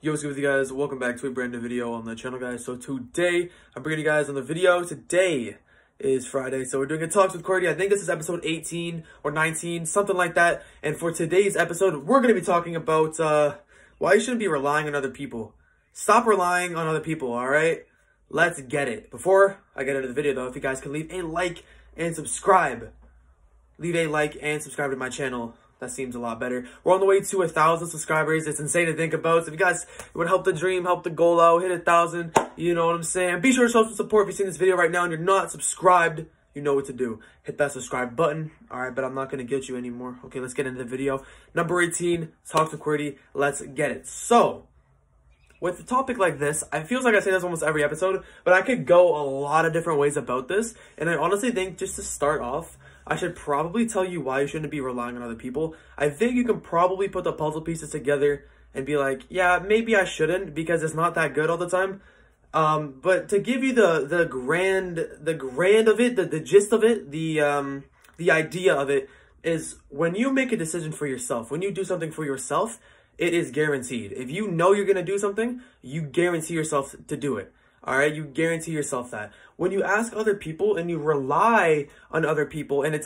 Yo, what's good with you guys? Welcome back to a brand new video on the channel, guys. So today, I'm bringing you guys on the video. Today is Friday, so we're doing a Talks with Cordy. I think this is episode 18 or 19, something like that. And for today's episode, we're going to be talking about why you shouldn't be relying on other people. Stop relying on other people, all right? Let's get it. Before I get into the video, though, if you guys can leave a like and subscribe. Leave a like and subscribe to my channel. That seems a lot better. We're on the way to 1,000 subscribers. It's insane to think about. So if you guys would help the dream, help the goal out, hit 1,000, you know what I'm saying? Be sure to show some support. If you're seeing this video right now and you're not subscribed, you know what to do. Hit that subscribe button. All right, but I'm not going to get you anymore. Okay, let's get into the video. Number 18, Talks with Cordy. Let's get it. So, with a topic like this, I feel like I say this almost every episode, but I could go a lot of different ways about this. And I honestly think just to start off, I should probably tell you why you shouldn't be relying on other people. I think you can probably put the puzzle pieces together and be like, yeah, maybe I shouldn't because it's not that good all the time. But to give you the grand of it, the gist of it, the idea of it is when you make a decision for yourself, when you do something for yourself, it is guaranteed. If you know you're going to do something, you guarantee yourself to do it. All right, you guarantee yourself that. When you ask other people and you rely on other people, and it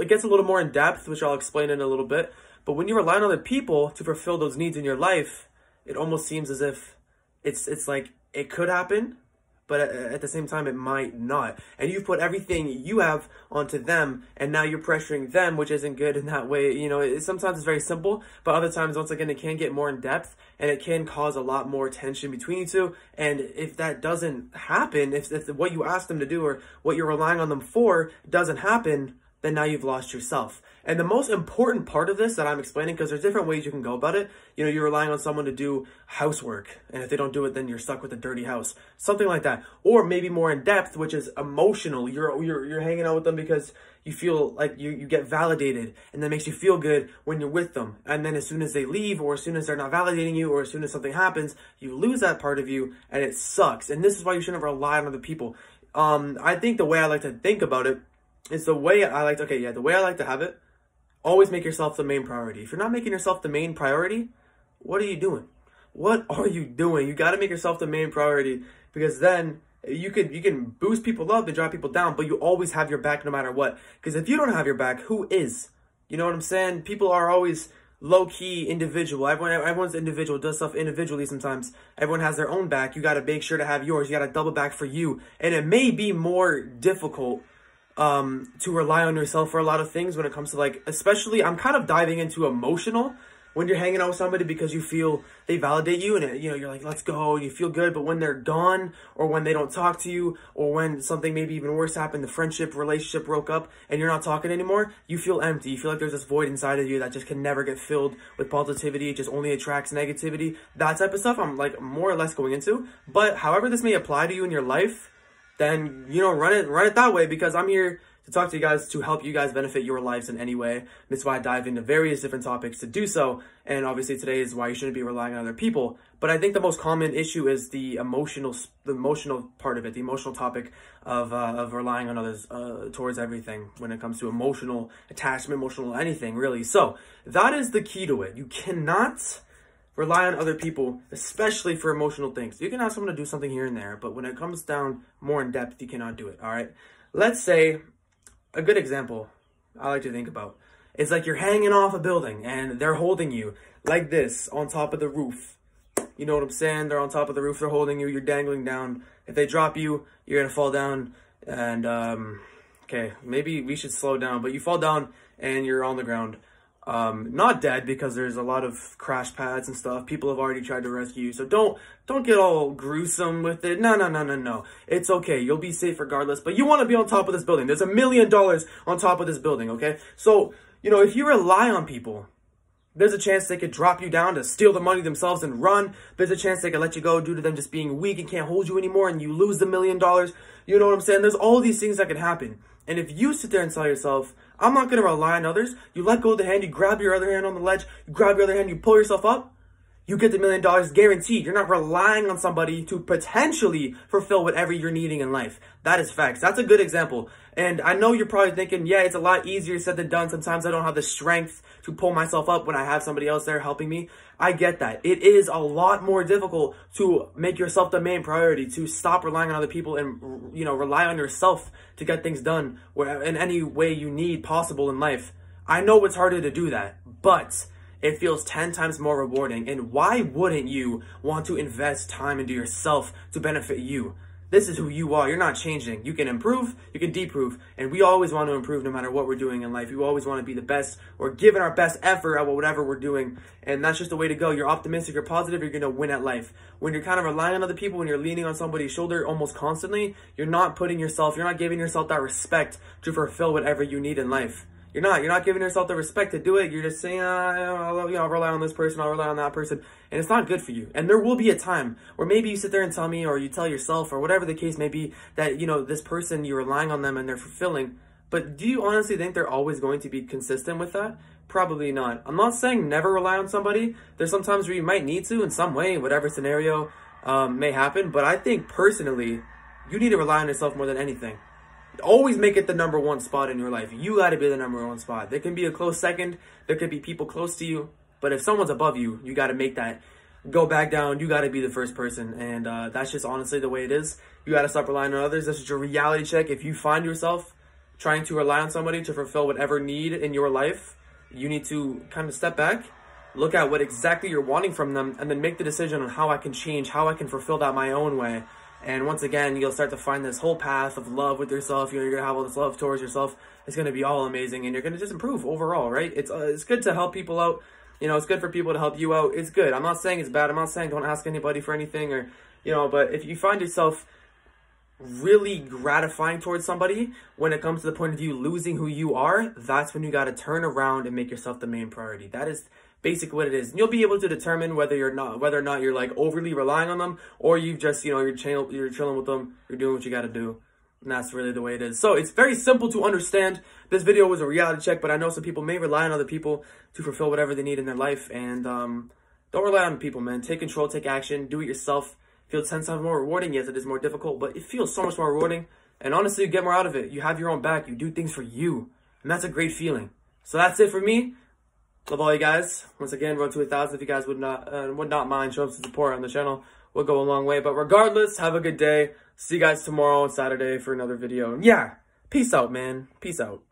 gets a little more in depth, which I'll explain in a little bit. But when you rely on other people to fulfill those needs in your life, it almost seems as if it's like it could happen, but at the same time, it might not. And you've put everything you have onto them, and now you're pressuring them, which isn't good in that way. You know, sometimes it's very simple, but other times, once again, it can get more in depth, and it can cause a lot more tension between you two. And if that doesn't happen, if what you asked them to do or what you're relying on them for doesn't happen, then now you've lost yourself. And the most important part of this that I'm explaining, because there's different ways you can go about it. You know, you're relying on someone to do housework, and if they don't do it, then you're stuck with a dirty house. Something like that. Or maybe more in depth, which is emotional. You're hanging out with them because you feel like you get validated, and that makes you feel good when you're with them. And then as soon as they leave, or as soon as they're not validating you, or as soon as something happens, you lose that part of you, and it sucks. And this is why you shouldn't rely on other people. I think the way I like to think about it is the way I like to have it. Always make yourself the main priority. If you're not making yourself the main priority, what are you doing? What are you doing? You got to make yourself the main priority, because then you can boost people up and drop people down, but you always have your back no matter what. Because if you don't have your back, who is? You know what I'm saying? People are always low-key individual. Everyone's individual, does stuff individually sometimes. Everyone has their own back. You got to make sure to have yours. You got to double back for you. And it may be more difficult to rely on yourself for a lot of things when it comes to, like, especially I'm kind of diving into emotional when you're hanging out with somebody because you feel they validate you, and you know, you're like, let's go, and you feel good. But when they're gone, or when they don't talk to you, or when something maybe even worse happened, the relationship broke up and you're not talking anymore, you feel empty. You feel like there's this void inside of you that just can never get filled with positivity. It just only attracts negativity. That type of stuff I'm like more or less going into. But however this may apply to you in your life, then, you know, run it that way, because I'm here to talk to you guys, to help you guys benefit your lives in any way. That's why I dive into various different topics to do so. And obviously today is why you shouldn't be relying on other people. But I think the most common issue is the emotional part of it, the emotional topic of relying on others towards everything when it comes to emotional attachment, emotional anything really. So that is the key to it. You cannot rely on other people, especially for emotional things. You can ask someone to do something here and there, but when it comes down more in depth, you cannot do it, all right? Let's say, a good example I like to think about is like you're hanging off a building and they're holding you like this on top of the roof. You know what I'm saying? They're on top of the roof, they're holding you, you're dangling down. If they drop you, you're gonna fall down, and okay, maybe we should slow down, but you fall down and you're on the ground. Not dead, because there's a lot of crash pads and stuff. People have already tried to rescue you, so don't get all gruesome with it. No. It's okay. You'll be safe regardless, but you want to be on top of this building. There's $1 million on top of this building, okay? So, you know, if you rely on people, there's a chance they could drop you down to steal the money themselves and run. There's a chance they could let you go due to them just being weak and can't hold you anymore, and you lose the $1 million. You know what I'm saying? There's all these things that could happen. And if you sit there and tell yourself, I'm not going to rely on others, you let go of the hand, you grab your other hand on the ledge, you grab your other hand, you pull yourself up, you get the $1 million guaranteed. You're not relying on somebody to potentially fulfill whatever you're needing in life. That is facts. That's a good example. And I know you're probably thinking, yeah, it's a lot easier said than done. Sometimes I don't have the strength to pull myself up when I have somebody else there helping me. I get that. It is a lot more difficult to make yourself the main priority, to stop relying on other people and, you know, rely on yourself to get things done in any way you need possible in life. I know it's harder to do that, but it feels 10 times more rewarding. And why wouldn't you want to invest time into yourself to benefit you? This is who you are. You're not changing. You can improve, you can deprove. And we always want to improve no matter what we're doing in life. We always want to be the best. We're giving our best effort at whatever we're doing. And that's just the way to go. You're optimistic, you're positive, you're going to win at life. When you're kind of relying on other people, when you're leaning on somebody's shoulder almost constantly, you're not giving yourself that respect to fulfill whatever you need in life. You're not giving yourself the respect to do it. You're just saying, I'll rely on this person, I'll rely on that person. And it's not good for you. And there will be a time where maybe you sit there and tell me, or you tell yourself, or whatever the case may be, that, you know, this person, you're relying on them and they're fulfilling. But do you honestly think they're always going to be consistent with that? Probably not. I'm not saying never rely on somebody. There's some times where you might need to in some way, whatever scenario may happen. But I think personally, you need to rely on yourself more than anything. Always make it the number one spot in your life. You got to be the number one spot. There can be a close second. There could be people close to you. But if someone's above you, you got to make that go back down. You got to be the first person. And that's just honestly the way it is. You got to stop relying on others. This is your reality check. If you find yourself trying to rely on somebody to fulfill whatever need in your life, you need to kind of step back, look at what exactly you're wanting from them, and then make the decision on how I can change, how I can fulfill that my own way. And once again, you'll start to find this whole path of love with yourself. You know, you're going to have all this love towards yourself. It's going to be all amazing, and you're going to just improve overall, right? It's good to help people out. You know, it's good for people to help you out. It's good. I'm not saying it's bad. I'm not saying don't ask anybody for anything, or, you know, but if you find yourself really gratifying towards somebody when it comes to the point of view losing who you are, that's when you got to turn around and make yourself the main priority. That is basically what it is. And you'll be able to determine whether or not you're like overly relying on them, or you've just, you know, you're chilling with them, you're doing what you got to do. And that's really the way it is. So it's very simple to understand. This video was a reality check, but I know some people may rely on other people to fulfill whatever they need in their life. And don't rely on people, man. Take control, take action, do it yourself. Feels 10 times more rewarding. Yes, it is more difficult, but it feels so much more rewarding. And honestly, you get more out of it. You have your own back. You do things for you. And that's a great feeling. So that's it for me. Love all you guys. Once again, road to 1,000. If you guys would not mind showing some support on the channel, will go a long way. But regardless, have a good day. See you guys tomorrow on Saturday for another video. And yeah, peace out, man. Peace out.